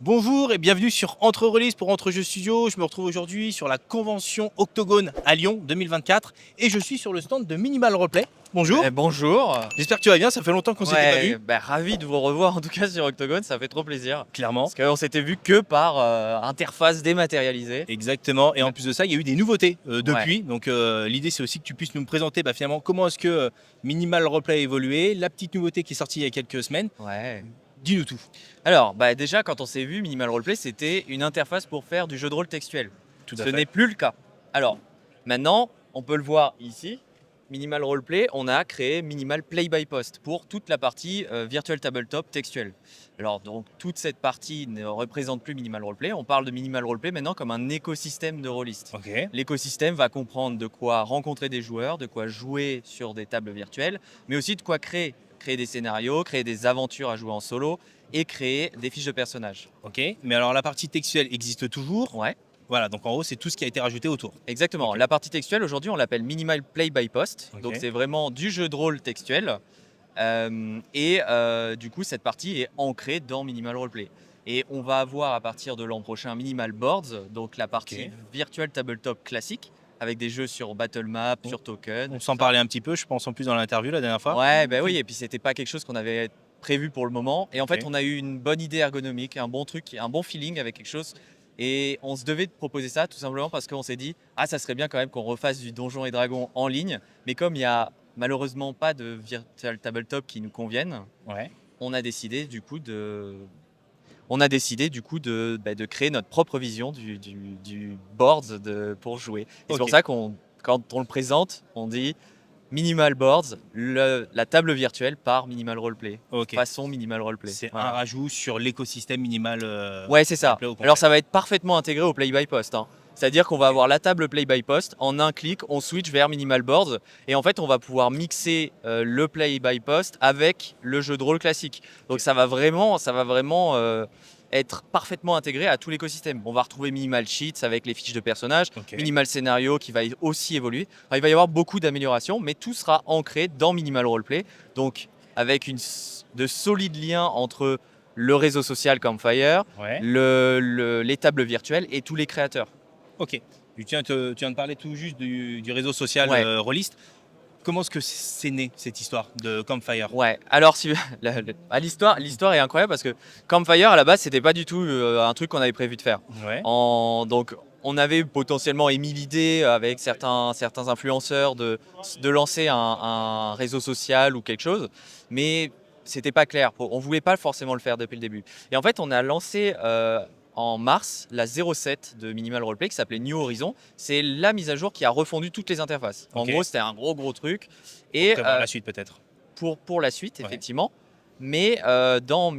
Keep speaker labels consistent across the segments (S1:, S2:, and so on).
S1: Bonjour et bienvenue sur Entre Release pour Entre Jeux Studio. Je me retrouve aujourd'hui sur la convention Octogone à Lyon 2024 et je suis sur le stand de Minimal Roleplay. Bonjour,
S2: Bonjour.
S1: j'espère que tu vas bien, ça fait longtemps qu'on s'était pas vu.
S2: Ravi de vous revoir en tout cas sur Octogone, ça fait trop plaisir.
S1: Clairement.
S2: Parce qu'on s'était vu que par interface dématérialisée.
S1: Exactement, et en plus de ça, il y a eu des nouveautés depuis.
S2: Ouais.
S1: Donc l'idée c'est aussi que tu puisses nous présenter finalement comment est-ce que Minimal Roleplay a évolué, la petite nouveauté qui est sortie il y a quelques semaines.
S2: Ouais.
S1: Dis-nous tout.
S2: Alors, déjà quand on s'est vu, Minimal Roleplay c'était une interface pour faire du jeu de rôle textuel.
S1: Tout à
S2: Ce
S1: fait.
S2: n'est plus le cas. Alors, maintenant, on peut le voir ici. Minimal Roleplay, on a créé Minimal Play by Post pour toute la partie Virtual Tabletop textuelle. Alors donc toute cette partie ne représente plus Minimal Roleplay, on parle de Minimal Roleplay maintenant comme un écosystème de rôlistes.
S1: Ok.
S2: L'écosystème va comprendre de quoi rencontrer des joueurs, de quoi jouer sur des tables virtuelles, mais aussi de quoi créer des scénarios, créer des aventures à jouer en solo et créer des fiches de personnages.
S1: Ok, mais alors la partie textuelle existe toujours.
S2: Ouais.
S1: Voilà, donc en gros c'est tout ce qui a été rajouté autour.
S2: Exactement.
S1: Ok.
S2: La partie textuelle, aujourd'hui, on l'appelle Minimal Play by Post.
S1: Ok.
S2: Donc, c'est vraiment du jeu de rôle textuel. Du coup, cette partie est ancrée dans Minimal Roleplay. Et on va avoir à partir de l'an prochain Minimal Boards, donc la partie
S1: Ok.
S2: Virtual Tabletop classique, avec des jeux sur Battle Map,
S1: On-
S2: sur Token.
S1: On
S2: tout
S1: s'en
S2: ça.
S1: parlait un petit peu, je pense en plus dans l'interview la dernière fois.
S2: Ouais, oui, et puis c'était pas quelque chose qu'on avait prévu pour le moment. Et en fait,
S1: Ok.
S2: on a eu une bonne idée ergonomique, un bon truc, un bon feeling avec quelque chose. Et on se devait de proposer ça tout simplement parce qu'on s'est dit, ah, ça serait bien quand même qu'on refasse du Donjons et Dragons en ligne. Mais comme il y a malheureusement pas de Virtual Tabletop qui nous conviennent,
S1: Ouais.
S2: on a décidé du coup de créer notre propre vision du board pour jouer. Et c'est pour
S1: Ok.
S2: ça quand on le présente, on dit Minimal Boards, la table virtuelle par Minimal Roleplay.
S1: Ok.
S2: Façon Minimal Roleplay.
S1: C'est
S2: Voilà.
S1: un rajout sur l'écosystème minimal.
S2: Ouais, c'est ça.
S1: Roleplay au
S2: Alors
S1: complet.
S2: ça va être parfaitement intégré au Play by Post, hein. C'est-à-dire qu'on va avoir la table Play by Post, en un clic, on switch vers Minimal Boards et en fait on va pouvoir mixer le Play by Post avec le jeu de rôle classique. Donc
S1: Ok.
S2: ça va vraiment être parfaitement intégré à tout l'écosystème. On va retrouver Minimal Sheets avec les fiches de personnages,
S1: Ok.
S2: Minimal Scénario qui va aussi évoluer. Enfin, il va y avoir beaucoup d'améliorations, mais tout sera ancré dans Minimal Roleplay. Donc avec de solides liens entre le réseau social Campfire,
S1: Ouais.
S2: les tables virtuelles et tous les créateurs.
S1: Ok. Tu viens de parler tout juste du réseau social
S2: Ouais.
S1: Rollist. Comment est-ce que c'est né cette histoire de Campfire?
S2: Ouais, alors l'histoire est incroyable parce que Campfire à la base c'était pas du tout un truc qu'on avait prévu de faire.
S1: Ouais.
S2: Donc on avait potentiellement émis l'idée avec certains influenceurs de lancer un réseau social ou quelque chose, mais c'était pas clair. On voulait pas forcément le faire depuis le début. Et en fait on a lancé en mars la 07 de Minimal Roleplay qui s'appelait New Horizon. C'est la mise à jour qui a refondu toutes les interfaces. En
S1: Ok.
S2: gros c'était un gros truc.
S1: Pour
S2: Et
S1: prévoir la suite peut-être.
S2: pour la suite,
S1: Ouais.
S2: effectivement. Mais dans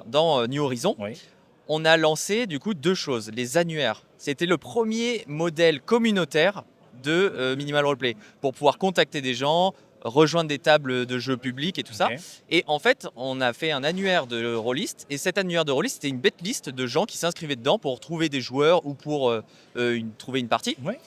S2: dans New Horizon,
S1: Oui.
S2: on a lancé du coup deux choses. Les annuaires. C'était le premier modèle communautaire de Minimal Roleplay pour pouvoir contacter des gens, rejoindre des tables de jeux publics et tout ça.
S1: Ok.
S2: Et en fait, on a fait un annuaire de rôlistes. Et cet annuaire de rôlistes, c'était une bête liste de gens qui s'inscrivaient dedans pour trouver des joueurs ou pour trouver une partie.
S1: Ouais.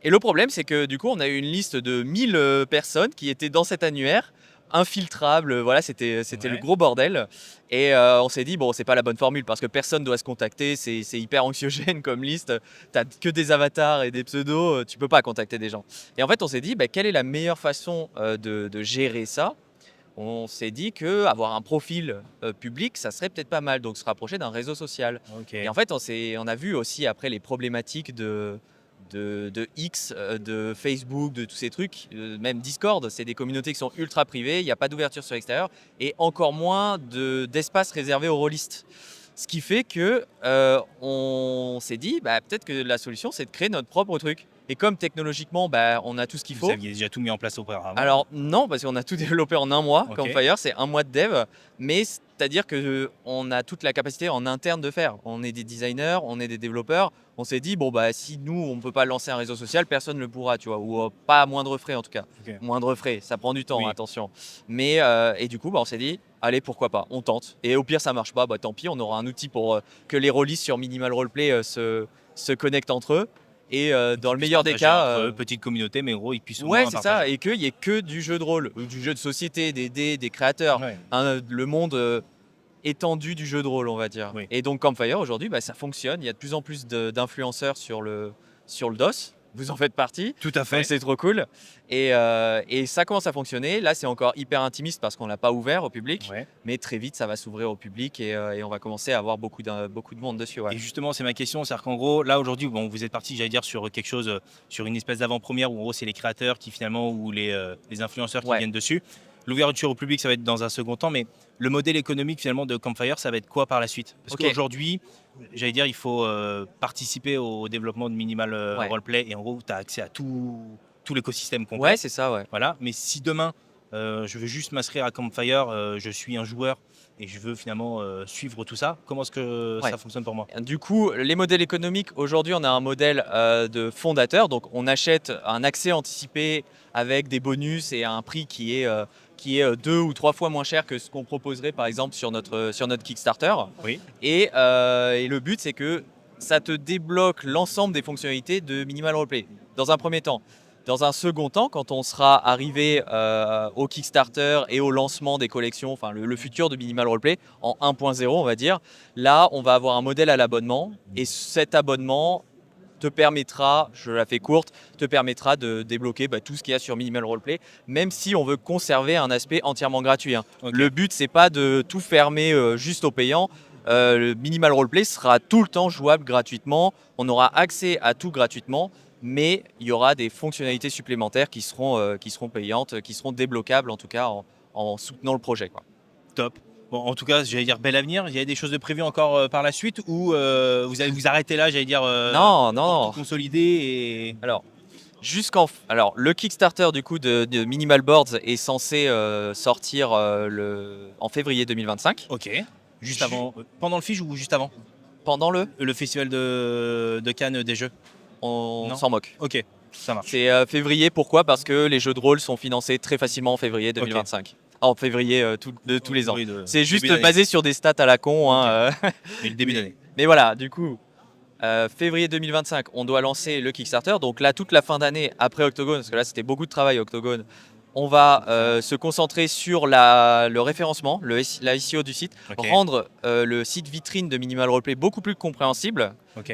S2: Et le problème, c'est que du coup, on a eu une liste de 1000 personnes qui étaient dans cet annuaire, infiltrables. Voilà, c'était le
S1: Ouais.
S2: gros bordel. Et on s'est dit, bon, c'est pas la bonne formule parce que personne doit se contacter. C'est hyper anxiogène comme liste. T'as que des avatars et des pseudos. Tu peux pas contacter des gens. Et en fait, on s'est dit, quelle est la meilleure façon de gérer ça? On s'est dit que avoir un profil public, ça serait peut-être pas mal. Donc, se rapprocher d'un réseau social.
S1: Ok.
S2: Et en fait, on a vu aussi après les problématiques de X, de Facebook, de tous ces trucs, même Discord, c'est des communautés qui sont ultra privées, il n'y a pas d'ouverture sur l'extérieur et encore moins d'espace réservé aux rôlistes. Ce qui fait que on s'est dit, peut-être que la solution, c'est de créer notre propre truc. Et comme technologiquement, on a tout ce qu'il
S1: Vous
S2: faut.
S1: aviez déjà tout mis en place auparavant.
S2: Alors non, parce qu'on a tout développé en un mois.
S1: Ok.
S2: Campfire, c'est un mois de dev, mais c'est-à-dire que on a toute la capacité en interne de faire. On est des designers, on est des développeurs. On s'est dit si nous on peut pas lancer un réseau social, personne ne le pourra, tu vois, ou pas à moindre frais en tout cas.
S1: Ok.
S2: Moindre frais, ça prend du temps,
S1: Oui.
S2: attention. Mais et du coup, on s'est dit, allez, pourquoi pas, on tente. Et au pire, ça marche pas, tant pis, on aura un outil pour que les rôlistes sur Minimal Roleplay se connectent entre eux. Et dans le meilleur des cas,
S1: Entre eux, petite communauté, mais gros, ils puissent au
S2: ouais,
S1: moins
S2: c'est ça,
S1: partager.
S2: et qu'il n'y ait que du jeu de rôle, ou du jeu de société, des dés, des créateurs.
S1: Ouais.
S2: Le monde étendue du jeu de rôle, on va dire.
S1: Oui.
S2: Et donc Campfire aujourd'hui, ça fonctionne. Il y a de plus en plus d'influenceurs sur le DOS. Vous en faites partie.
S1: Tout à
S2: Donc
S1: fait.
S2: c'est trop cool. Et ça commence à fonctionner. Là, c'est encore hyper intimiste parce qu'on ne l'a pas ouvert au public.
S1: Ouais.
S2: Mais très vite, ça va s'ouvrir au public et on va commencer à avoir beaucoup de monde dessus. Ouais.
S1: Et justement, c'est ma question, c'est-à-dire qu'en gros, là aujourd'hui, bon, vous êtes parti, j'allais dire, sur quelque chose, sur une espèce d'avant-première où en gros, c'est les créateurs qui finalement, ou les influenceurs qui
S2: Ouais.
S1: viennent dessus. L'ouverture au public, ça va être dans un second temps, mais le modèle économique finalement de Campfire, ça va être quoi par la suite? Parce
S2: Ok.
S1: qu'aujourd'hui, j'allais dire, il faut participer au développement de Minimal
S2: Ouais.
S1: Roleplay et en gros, tu as accès à tout l'écosystème complet.
S2: Ouais, c'est ça, ouais.
S1: Voilà. Mais si demain, je veux juste m'inscrire à Campfire, je suis un joueur et je veux finalement suivre tout ça, comment est-ce que
S2: Ouais.
S1: ça fonctionne pour moi?
S2: Du coup, les modèles économiques, aujourd'hui, on a un modèle de fondateur. Donc, on achète un accès anticipé avec des bonus et un prix qui est 2 ou 3 fois moins cher que ce qu'on proposerait, par exemple, sur notre Kickstarter.
S1: Oui.
S2: Et le but, c'est que ça te débloque l'ensemble des fonctionnalités de Minimal Roleplay, dans un premier temps. Dans un second temps, quand on sera arrivé au Kickstarter et au lancement des collections, enfin le futur de Minimal Roleplay en 1.0, on va dire, là, on va avoir un modèle à l'abonnement et cet abonnement te permettra, je la fais courte, te permettra de débloquer tout ce qu'il y a sur Minimal Roleplay, même si on veut conserver un aspect entièrement gratuit. Hein.
S1: Ok.
S2: Le but, c'est pas de tout fermer juste au payant. Le Minimal Roleplay sera tout le temps jouable gratuitement. On aura accès à tout gratuitement, mais il y aura des fonctionnalités supplémentaires qui seront payantes, qui seront débloquables en tout cas en soutenant le projet, quoi.
S1: Top. Bon, en tout cas, j'allais dire bel avenir. Il y a des choses de prévues encore par la suite ou vous allez vous arrêter là, j'allais dire,
S2: Non,
S1: pour
S2: non.
S1: tout consolider et...
S2: Alors, le Kickstarter du coup de Minimal Boards est censé sortir en février 2025.
S1: Ok. Juste avant, pendant le Fige ou juste avant?
S2: Pendant
S1: Le festival de Cannes des jeux.
S2: on
S1: Non.
S2: s'en moque.
S1: Ok, ça marche.
S2: C'est février, pourquoi? Parce que les jeux de rôle sont financés très facilement en février 2025. En février de tous les ans.
S1: Oui,
S2: C'est juste
S1: début d'année.
S2: basé sur des stats à la con. Hein,
S1: Mais le début d'année.
S2: Mais voilà, du coup, février 2025, on doit lancer le Kickstarter. Donc là, toute la fin d'année, après Octogone, parce que là, c'était beaucoup de travail Octogone, on va se concentrer sur le référencement, la SEO du site,
S1: Ok.
S2: rendre le site vitrine de Minimal Roleplay beaucoup plus compréhensible.
S1: Ok.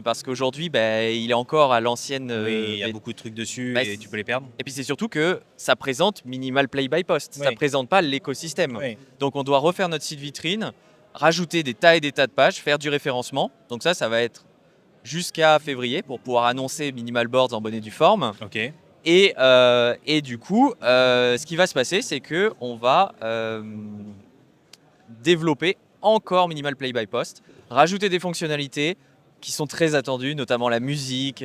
S2: Parce qu'aujourd'hui, il est encore à l'ancienne.
S1: Oui, il y a beaucoup de trucs dessus
S2: bah,
S1: et tu peux les perdre.
S2: Et puis c'est surtout que ça présente Minimal Play by Post. Ça
S1: Oui.
S2: présente pas l'écosystème.
S1: Oui.
S2: Donc on doit refaire notre site vitrine, rajouter des tas et des tas de pages, faire du référencement. Donc ça va être jusqu'à février pour pouvoir annoncer Minimal Boards en bonne et due forme.
S1: Ok.
S2: Et du coup, ce qui va se passer, c'est que on va développer encore Minimal Play by Post, rajouter des fonctionnalités qui sont très attendues, notamment la musique,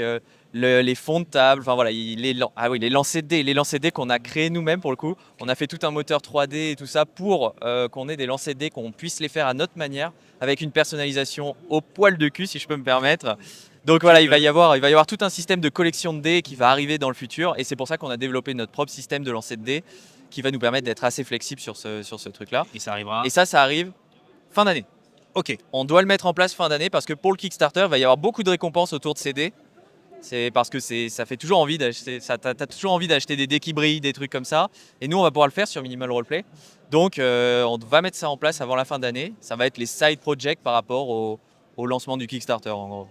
S2: les fonds de table, enfin voilà, les lancers de dés qu'on a créés nous-mêmes pour le coup. On a fait tout un moteur 3D et tout ça pour qu'on ait des lancers de dés, qu'on puisse les faire à notre manière, avec une personnalisation au poil de cul, si je peux me permettre. Donc voilà, il va y avoir tout un système de collection de dés qui va arriver dans le futur, et c'est pour ça qu'on a développé notre propre système de lancer de dés qui va nous permettre d'être assez flexible sur ce truc-là.
S1: Et ça arrivera.
S2: Et ça arrive fin d'année.
S1: Ok.
S2: On doit le mettre en place fin d'année parce que pour le Kickstarter, il va y avoir beaucoup de récompenses autour de ces dés. C'est parce que ça fait toujours envie d'acheter, t'as toujours envie d'acheter des dés qui brillent, des trucs comme ça. Et nous, on va pouvoir le faire sur Minimal Roleplay. Donc, on va mettre ça en place avant la fin d'année. Ça va être les side projects par rapport au lancement du Kickstarter, en gros.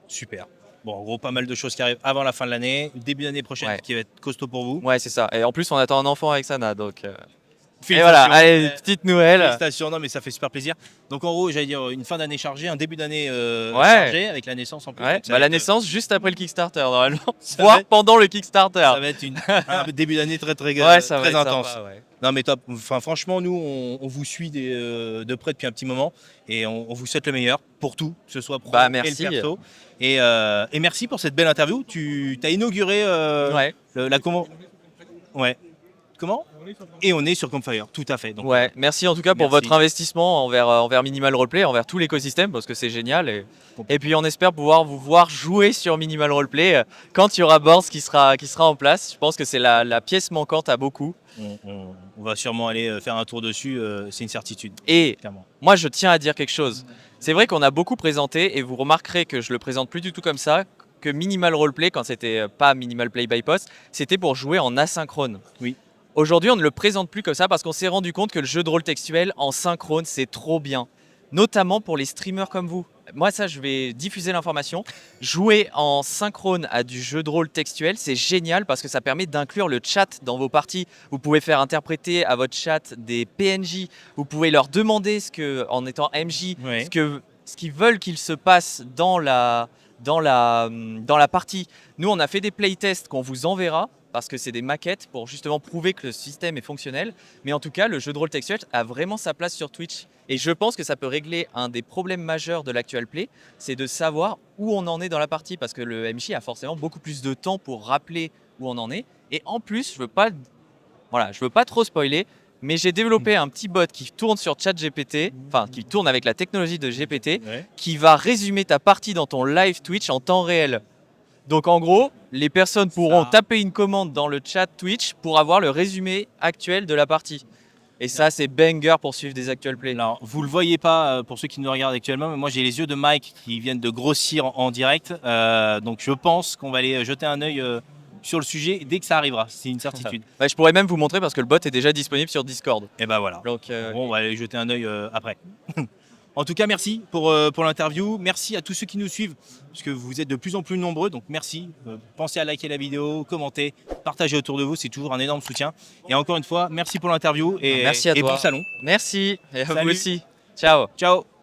S1: Super. Bon, en gros, pas mal de choses qui arrivent avant la fin de l'année, début d'année prochaine,
S2: Ouais.
S1: qui va être costaud pour vous.
S2: Ouais, c'est ça. Et en plus, on attend un enfant avec Sana, donc. Et
S1: Félicitations.
S2: voilà, allez, petite nouvelle.
S1: Félicitations, non mais ça fait super plaisir. Donc en gros, j'allais dire une fin d'année chargée, un début d'année
S2: Ouais.
S1: chargé avec la naissance en plus.
S2: Ouais,
S1: Donc, ça va
S2: la
S1: être-
S2: naissance juste après le Kickstarter, normalement.
S1: Ça
S2: Voire
S1: va être-
S2: pendant le Kickstarter.
S1: Ça va être un début d'année très
S2: Ouais, ça va
S1: très
S2: être
S1: intense.
S2: sympa, ouais.
S1: Non mais top. Enfin franchement, nous on vous suit de près depuis un petit moment et on vous souhaite le meilleur pour tout, que ce soit pro et
S2: Merci.
S1: le perso. Et merci pour cette belle interview. Tu as inauguré
S2: Ouais.
S1: la convention. Ouais. Comment? Et on est sur Campfire, tout à fait. Donc,
S2: Ouais, merci en tout cas pour
S1: merci.
S2: votre investissement envers Minimal Roleplay, envers tout l'écosystème parce que c'est génial. Et puis on espère pouvoir vous voir jouer sur Minimal Roleplay quand il y aura Boards qui sera en place. Je pense que c'est la pièce manquante à beaucoup.
S1: on va sûrement aller faire un tour dessus, c'est une certitude.
S2: Et
S1: Clairement.
S2: moi je tiens à dire quelque chose. C'est vrai qu'on a beaucoup présenté et vous remarquerez que je le présente plus du tout comme ça, que Minimal Roleplay, quand c'était pas Minimal Play by Post, c'était pour jouer en asynchrone.
S1: Oui.
S2: Aujourd'hui, on ne le présente plus comme ça parce qu'on s'est rendu compte que le jeu de rôle textuel en synchrone, c'est trop bien. Notamment pour les streamers comme vous. Moi, ça, je vais diffuser l'information. Jouer en synchrone à du jeu de rôle textuel, c'est génial parce que ça permet d'inclure le chat dans vos parties. Vous pouvez faire interpréter à votre chat des PNJ. Vous pouvez leur demander en étant MJ,
S1: Ouais.
S2: ce qu'ils veulent qu'il se passe dans la partie. Nous, on a fait des playtests qu'on vous enverra parce que c'est des maquettes pour justement prouver que le système est fonctionnel. Mais en tout cas, le jeu de rôle textuel a vraiment sa place sur Twitch. Et je pense que ça peut régler un des problèmes majeurs de l'actual play, c'est de savoir où on en est dans la partie. Parce que le MJ a forcément beaucoup plus de temps pour rappeler où on en est. Et en plus, je veux pas trop spoiler, mais j'ai développé un petit bot qui tourne sur ChatGPT, enfin qui tourne avec la technologie de GPT,
S1: Ouais.
S2: qui va résumer ta partie dans ton live Twitch en temps réel. Donc en gros, les personnes pourront
S1: Ça-
S2: taper une commande dans le chat Twitch pour avoir le résumé actuel de la partie. Et ça, c'est banger pour suivre des actual plays.
S1: Alors, vous le voyez pas pour ceux qui nous regardent actuellement, mais moi j'ai les yeux de Mike qui viennent de grossir en direct. Donc je pense qu'on va aller jeter un œil sur le sujet dès que ça arrivera. C'est une certitude.
S2: Bah, je pourrais même vous montrer parce que le bot est déjà disponible sur Discord.
S1: Et ben voilà.
S2: Donc,
S1: Bon, on va aller jeter un œil après. En tout cas, merci pour l'interview. Merci à tous ceux qui nous suivent, parce que vous êtes de plus en plus nombreux. Donc merci. Pensez à liker la vidéo, commenter, partager autour de vous. C'est toujours un énorme soutien. Et encore une fois, merci pour l'interview et,
S2: merci à
S1: et
S2: toi.
S1: bon salon.
S2: Merci. Et à vous
S1: Salut.
S2: aussi. Ciao.
S1: Ciao.